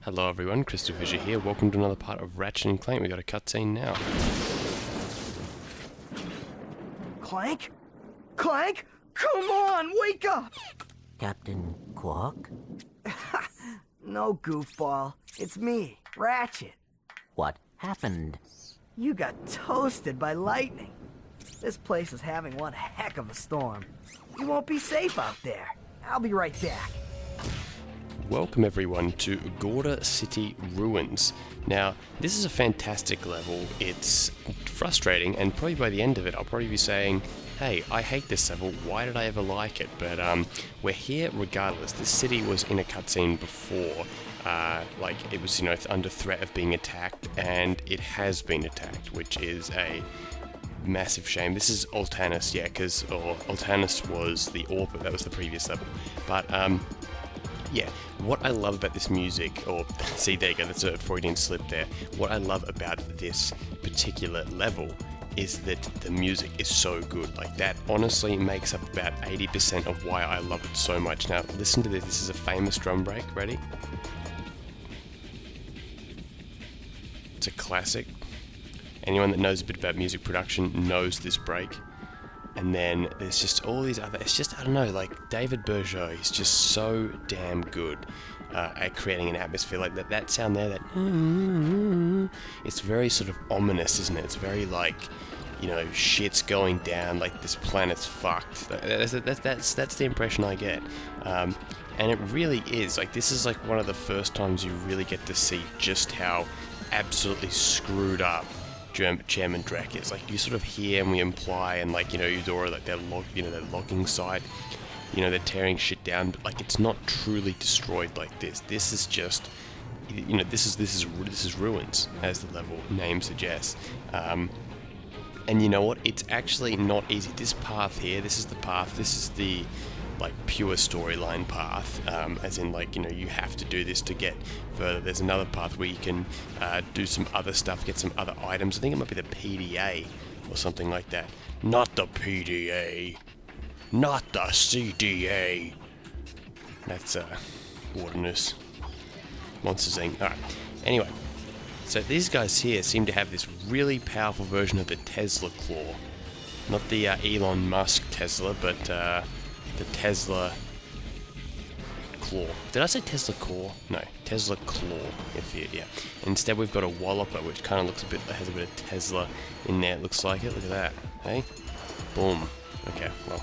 Hello everyone, CrystalFissure here. Welcome to another part of Ratchet Clank. We got a cutscene now. Clank? Clank? Come on, wake up! Captain Qwark? No, goofball. It's me, Ratchet. What happened? You got toasted by lightning. This place is having one heck of a storm. You won't be safe out there. I'll be right back. Welcome everyone to Gorda City Ruins. Now, this is a fantastic level. It's frustrating, and probably by the end of it, I'll probably be saying, hey, I hate this level, why did I ever like it? But we're here regardless. This city was in a cutscene before. It was, under threat of being attacked, and it has been attacked, which is a massive shame. This is Oltanis, yeah, because Oltanis was the orbit, that was the previous level. But, yeah, what I love about this music, see there you go, that's a Freudian slip there. What I love about this particular level is that the music is so good. Like, that honestly makes up about 80% of why I love it so much. Now, listen to this. This is a famous drum break. Ready? It's a classic. Anyone that knows a bit about music production knows this break. And then there's just all these other, it's just, I don't know, like David Bergeau, he's just so damn good at creating an atmosphere. Like that sound there, it's very sort of ominous, isn't it? It's very like, shit's going down, like this planet's fucked. That's the impression I get. And it really is, like this is like one of the first times you really get to see just how absolutely screwed up Chairman Drek is. Like, you sort of hear and we imply, and like, Eudora, like their logging site, they're tearing shit down, but like it's not truly destroyed like this. This is just, this is ruins, as the level name suggests. And you know what? It's actually not easy. This path here, this is the path. This is the like pure storyline path, as in like you have to do this to get further. There's another path where you can do some other stuff, get some other items. I think it might be the PDA or something like that. Not the PDA, not the CDA. That's Wilderness Monsters Inc. Alright, anyway, so these guys here seem to have this really powerful version of the Tesla claw. Not the Elon Musk Tesla, but the Tesla claw. Did I say Tesla core? No, Tesla claw. Yeah. Instead, we've got a Walloper, which kind of looks has a bit of Tesla in there. It looks like it. Look at that. Hey, boom. Okay, well,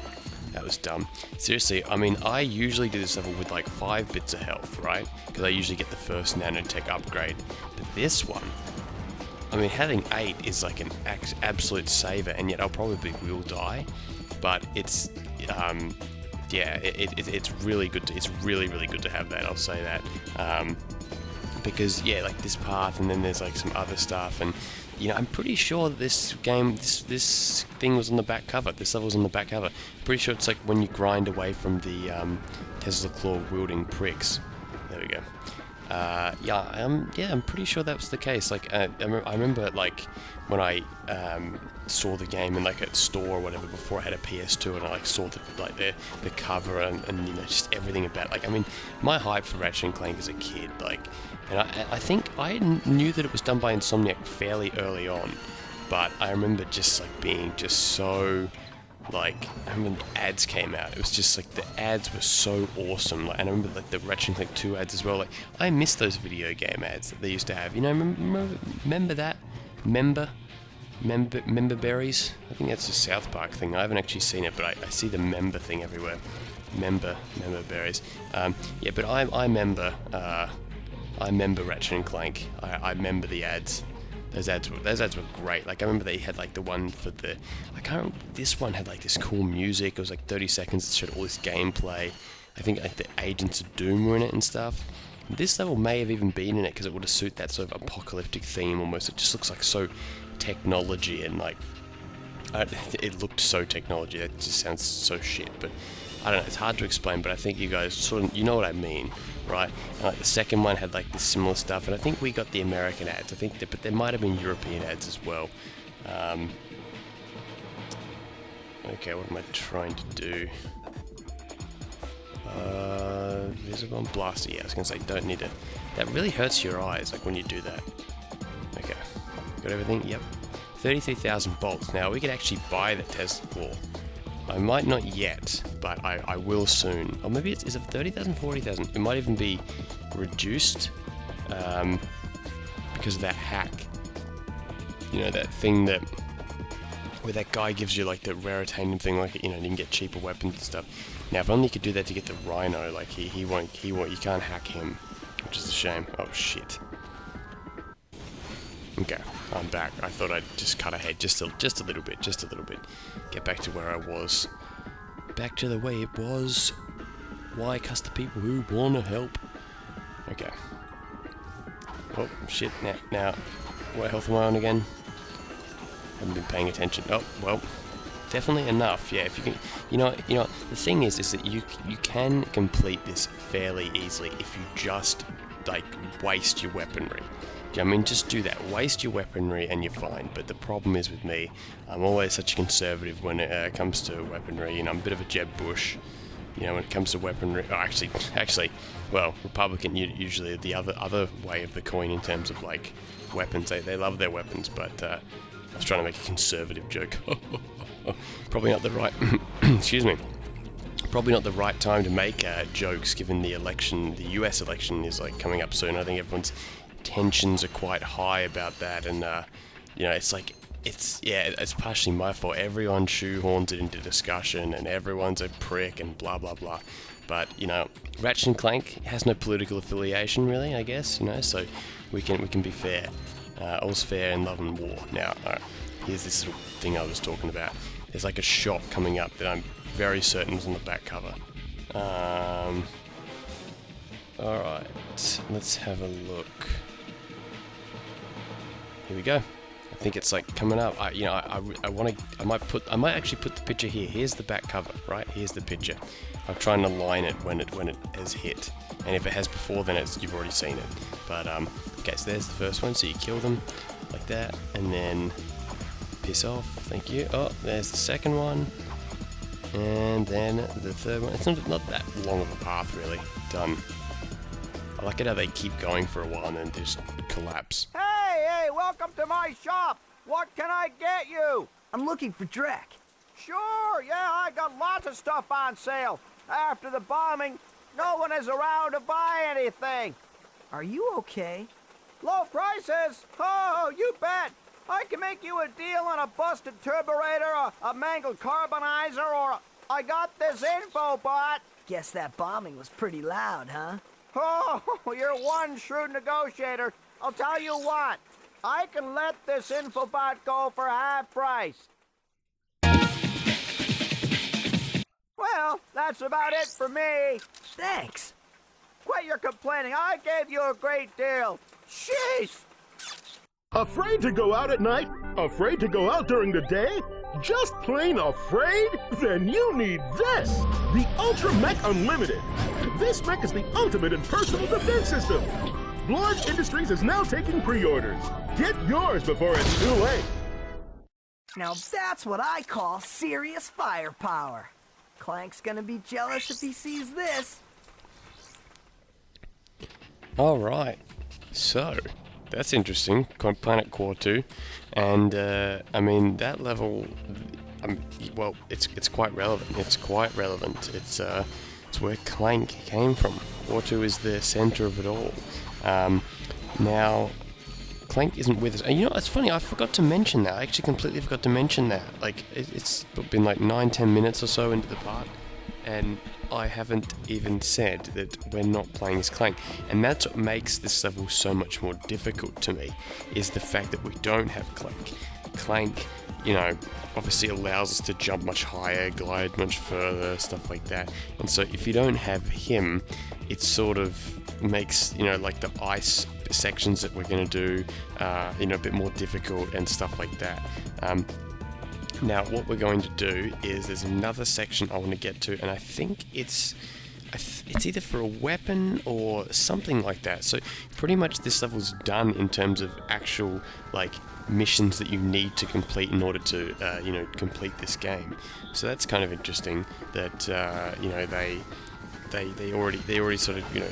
that was dumb. Seriously, I mean, I usually do this level with like 5 bits of health, right? Because I usually get the first nanotech upgrade. But this one, I mean, having 8 is like an absolute saver, and yet I'll probably will die. But it's yeah, it's really good. It's really good to have that. I'll say that, because yeah, like this path, and then there's like some other stuff, and I'm pretty sure this game, this thing was on the back cover. This level was on the back cover. Pretty sure it's like when you grind away from the Tesla claw wielding pricks. There we go. I'm pretty sure that was the case. Like, I remember like when I saw the game in like a store or whatever before I had a PS2, and I like saw the cover and just everything about it. Like, I mean, my hype for Ratchet and Clank as a kid, like, and I think I knew that it was done by Insomniac fairly early on, but I remember just like being just so. Like, I remember the ads came out, it was just like, the ads were so awesome, like, and I remember like the Ratchet and Clank 2 ads as well. Like, I miss those video game ads that they used to have, remember that? Member berries? I think that's a South Park thing. I haven't actually seen it, but I see the member thing everywhere. Member berries. Yeah, but I remember Ratchet and Clank. I remember the ads. Those ads were great. Like, I remember they had like the one for the, this one had like this cool music. It was like 30 seconds. It showed all this gameplay. I think like the Agents of Doom were in it and stuff. This level may have even been in it because it would have suited that sort of apocalyptic theme almost. It just looks like so technology, and like it looked so technology. That just sounds so shit, but I don't know. It's hard to explain, but I think you guys sort of, you know what I mean, right? And like the second one had like this similar stuff, and I think we got the American ads. I think, but there might have been European ads as well. Okay, what am I trying to do? Visible and blaster. Yeah, I was gonna say, don't need it. That really hurts your eyes, like when you do that. Okay, got everything? Yep. 33,000 bolts. Now, we could actually buy the Tesla Claw. I might not yet, but I will soon. Or maybe is it 30,000, 40,000? It might even be reduced because of that hack. You know, that thing that where that guy gives you like the raritanium thing, like, you know, you can get cheaper weapons and stuff. Now, if only you could do that to get the Rhino, like he won't, you can't hack him, which is a shame. Oh shit. Okay, I'm back. I thought I'd just cut ahead just a little bit, Get back to where I was. Back to the way it was. Why cuss the people who wanna help? Okay. Oh shit! Now, what health am I on again? Haven't been paying attention. Oh well, definitely enough. Yeah, if you can, you know. The thing is that you can complete this fairly easily if you just like waste your weaponry. I mean, just do that. Waste your weaponry and you're fine. But the problem is with me, I'm always such a conservative when it comes to weaponry. You know, I'm a bit of a Jeb Bush. You know, when it comes to weaponry. Oh, actually, well, Republican usually the other way of the coin in terms of like weapons. They love their weapons, but I was trying to make a conservative joke. Probably not the right. Excuse me. Probably not the right time to make jokes, given the election. The U.S. election is like coming up soon. I think everyone's tensions are quite high about that, and you know, it's partially my fault. Everyone shoehorns it into discussion, and everyone's a prick, and blah blah blah. But you know, Ratchet Clank has no political affiliation, really. I guess, you know, so we can be fair. All's fair in love and war. Now, here's this little thing I was talking about. There's like a shop coming up that I'm very certain is on the back cover. All right, let's have a look. Here we go. I think it's like coming up. I might actually put the picture here. Here's the back cover, right? Here's the picture. I'm trying to line it when it has hit, and if it has before, then you've already seen it. But okay, so there's the first one. So you kill them like that, and then piss off. Thank you. Oh, there's the second one, and then the third one. It's not that long of a path, really. Done. I like it how they keep going for a while and then just collapse. Hey, welcome to my shop. What can I get you? I'm looking for Drek. Sure, yeah, I got lots of stuff on sale. After the bombing, no one is around to buy anything. Are you okay? Low prices? Oh, you bet. I can make you a deal on a busted turburator, a mangled carbonizer, or I got this info bot. Guess that bombing was pretty loud, huh? Oh, you're one shrewd negotiator. I'll tell you what, I can let this infobot go for half price. Well, that's about it for me. Thanks. Quit your complaining. I gave you a great deal. Jeez! Afraid to go out at night? Afraid to go out during the day? Just plain afraid? Then you need this! The Ultra Mech Unlimited. This mech is the ultimate in personal defense system. Blarg Industries is now taking pre-orders. Get yours before it's too late. Now that's what I call serious firepower. Clank's gonna be jealous if he sees this. Alright, so that's interesting. Planet Core 2, and I mean that level. Well, it's quite relevant. It's quite relevant. It's where Clank came from. Core 2 is the center of it all. Now, Clank isn't with us. And you know, it's funny. I forgot to mention that. I actually completely forgot to mention that. Like, it's been like 9-10 minutes or so into the part, and I haven't even said that we're not playing as Clank. And that's what makes this level so much more difficult to me, is the fact that we don't have Clank. Clank, you know, obviously allows us to jump much higher, glide much further, stuff like that. And so if you don't have him, it sort of makes, you know, like the ice sections that we're going to do, you know, a bit more difficult and stuff like that. Now, what we're going to do is there's another section I want to get to, and I think it's either for a weapon or something like that. So pretty much this level's done in terms of actual, like, missions that you need to complete in order to, you know, complete this game. So that's kind of interesting that, you know, they they already sort of, you know,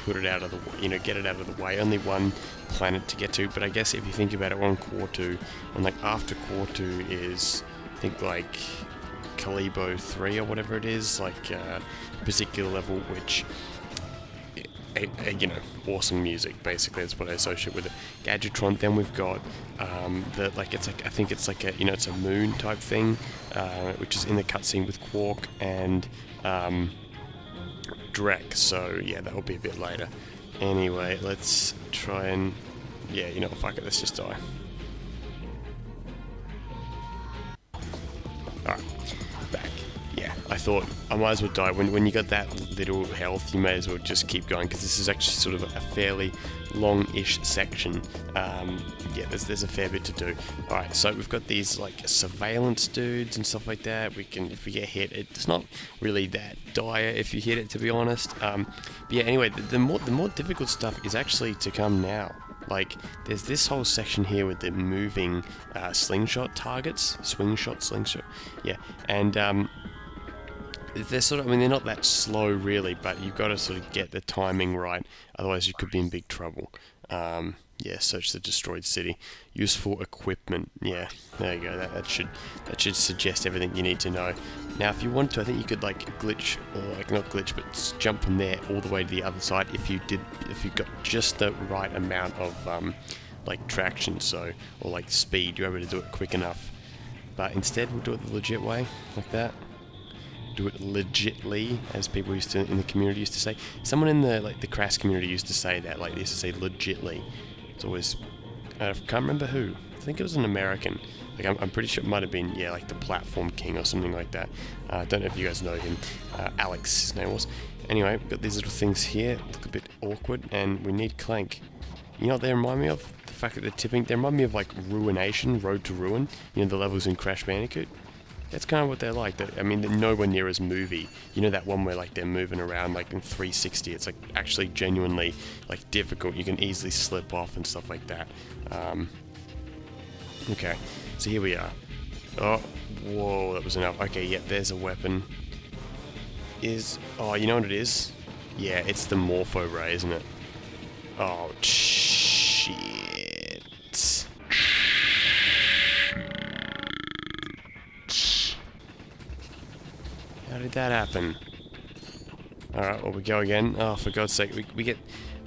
put it out of the, you know, get it out of the way. Only one planet to get to, but I guess if you think about it, we're on Quartu, and like after Quartu is, I think like Kalibo 3 or whatever it is, like a particular level which, you know, awesome music, basically, that's what I associate with it. Gadgetron, then we've got the, like, it's like, I think it's like a, you know, it's a moon type thing, which is in the cutscene with Qwark and Drek, so yeah, that will be a bit later. Anyway, let's try and, yeah, you know, fuck it, let's just die. Alright, back. Yeah, I thought I might as well die. When you got that little health, you may as well just keep going, because this is actually sort of a fairly long-ish section. Yeah, there's a fair bit to do. Alright, so we've got these like surveillance dudes and stuff like that. We can, if we get hit, it's not really that dire if you hit it, to be honest. But yeah, anyway, the more difficult stuff is actually to come now. Like, there's this whole section here with the moving slingshot targets, slingshot, yeah, and they're sort of, I mean, they're not that slow really, but you've got to sort of get the timing right, otherwise you could be in big trouble. Yeah, search the destroyed city. Useful equipment. Yeah, there you go. That should suggest everything you need to know. Now, if you want to, I think you could like glitch, or like not glitch, but jump from there all the way to the other side if you got just the right amount of like traction, so, or like speed. You're able to do it quick enough. But instead, we'll do it the legit way, like that. Do it legitly, as people used to in the community used to say. Someone in the the Crass community used to say that, like they used to say legitly. It's always, I can't remember who. I think it was an American. Like I'm pretty sure it might have been, yeah, like the Platform King or something like that. I don't know if you guys know him. Alex, his name was. Anyway, we've got these little things here. Look a bit awkward, and we need Clank. You know what they remind me of? The fact that they're tipping. They remind me of like Ruination, Road to Ruin. You know, the levels in Crash Bandicoot. That's kind of what they're like. I mean, they're nowhere near as movie. You know that one where like they're moving around like in 360. It's like actually genuinely like difficult. You can easily slip off and stuff like that. Okay, so here we are. Oh, whoa, that was enough. Okay, yeah, there's a weapon. Oh, you know what it is? Yeah, it's the Morpho Ray, isn't it? Oh, shit. How did that happen? Alright, well, we go again. Oh, for God's sake, we get,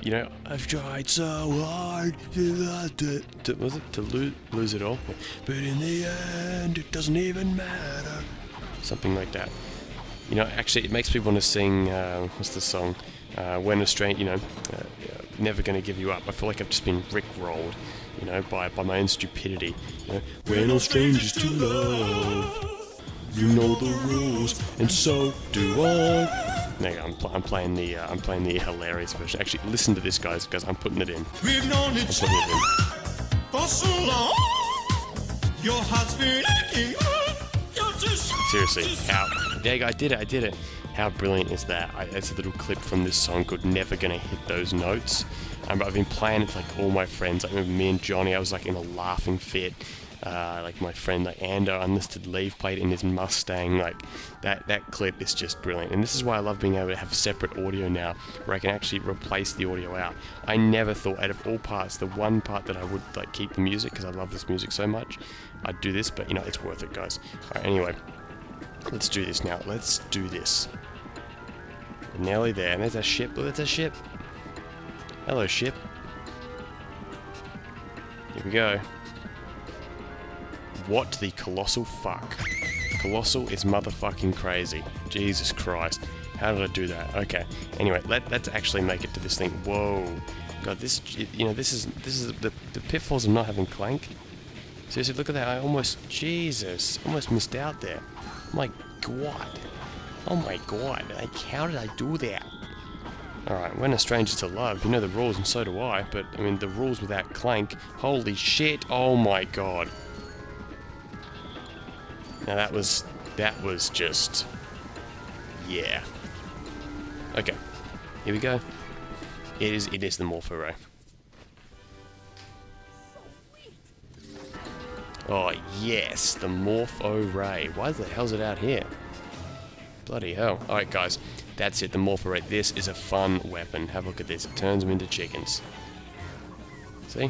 you know, I've tried so hard to lose it all, but in the end, it doesn't even matter. Something like that. You know, actually, it makes me want to sing, what's the song? When a Stranger, you know, Never Gonna Give You Up. I feel like I've just been rickrolled, you know, by my own stupidity. You know, we're no strangers to love. You know the rules, and so do I. No, I'm playing the hilarious version. Actually, listen to this, guys, because I'm putting it in. We've known each other for so long. Your heart's been aching. Seriously, how? There you go, I did it. How brilliant is that? It's a little clip from this song called Never Gonna Hit Those Notes. But I've been playing it to like all my friends. I remember me and Johnny, I was like in a laughing fit. Like my friend like Ando Unlisted Leave played in his Mustang. Like that clip is just brilliant, and this is why I love being able to have separate audio now, where I can actually replace the audio out. I never thought, out of all parts, the one part that I would like keep the music, because I love this music so much, I'd do this, but you know, it's worth it, guys. Alright, anyway, let's do this now. Let's do this. We're nearly there, and there's a ship. Look, there's a ship. Hello, ship. Here we go. What the colossal fuck? Colossal is motherfucking crazy. Jesus Christ. How did I do that? Okay. Anyway, let's actually make it to this thing. Whoa. God, this, you know, this is the pitfalls of not having Clank. Seriously, look at that. I almost missed out there. My God. Oh my God. Like, how did I do that? Alright, we're no strangers to love. You know the rules, and so do I. But, I mean, the rules without Clank. Holy shit. Oh my God. Now that was just, yeah. Okay, here we go. It is the Morpho Ray. Oh yes, the Morpho Ray. Why the hell's it out here? Bloody hell. Alright guys, That's it, the morpho rate. This is a fun weapon. Have a look at this. It turns them into chickens. See?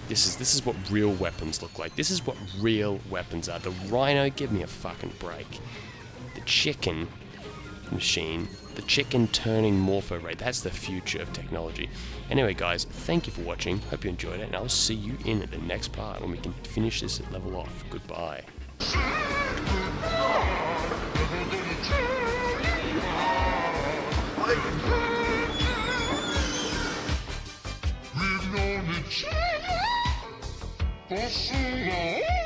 This is what real weapons look like. This is what real weapons are. The rhino, give me a fucking break. The chicken machine, the chicken turning morpho rate. That's the future of technology. Anyway, guys, thank you for watching. Hope you enjoyed it, and I'll see you in the next part when we can finish this level off. Goodbye. We've known each other for so long.